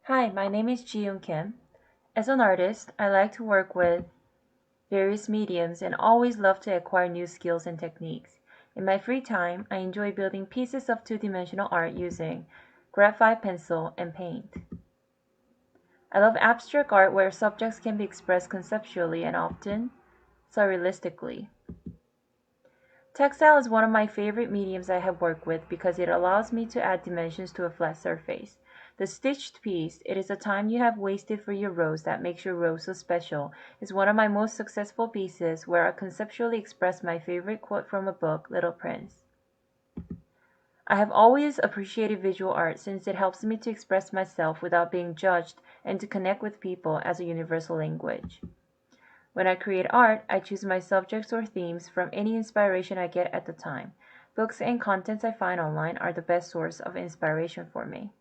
Hi, my name is Ji-yoon Kim. As an artist, I like to work with various mediums and always love to acquire new skills and techniques. In my free time, I enjoy building pieces of two-dimensional art using graphite pencil and paint. I love abstract art where subjects can be expressed conceptually and often surrealistically. Textile is one of my favorite mediums I have worked with because it allows me to add dimensions to a flat surface. The stitched piece, "It is the time you have wasted for your rose that makes your rose so special," is one of my most successful pieces where I conceptually express my favorite quote from a book, Little Prince. I have always appreciated visual art since it helps me to express myself without being judged and to connect with people as a universal language. When I create art, I choose my subjects or themes from any inspiration I get at the time. Books and contents I find online are the best source of inspiration for me.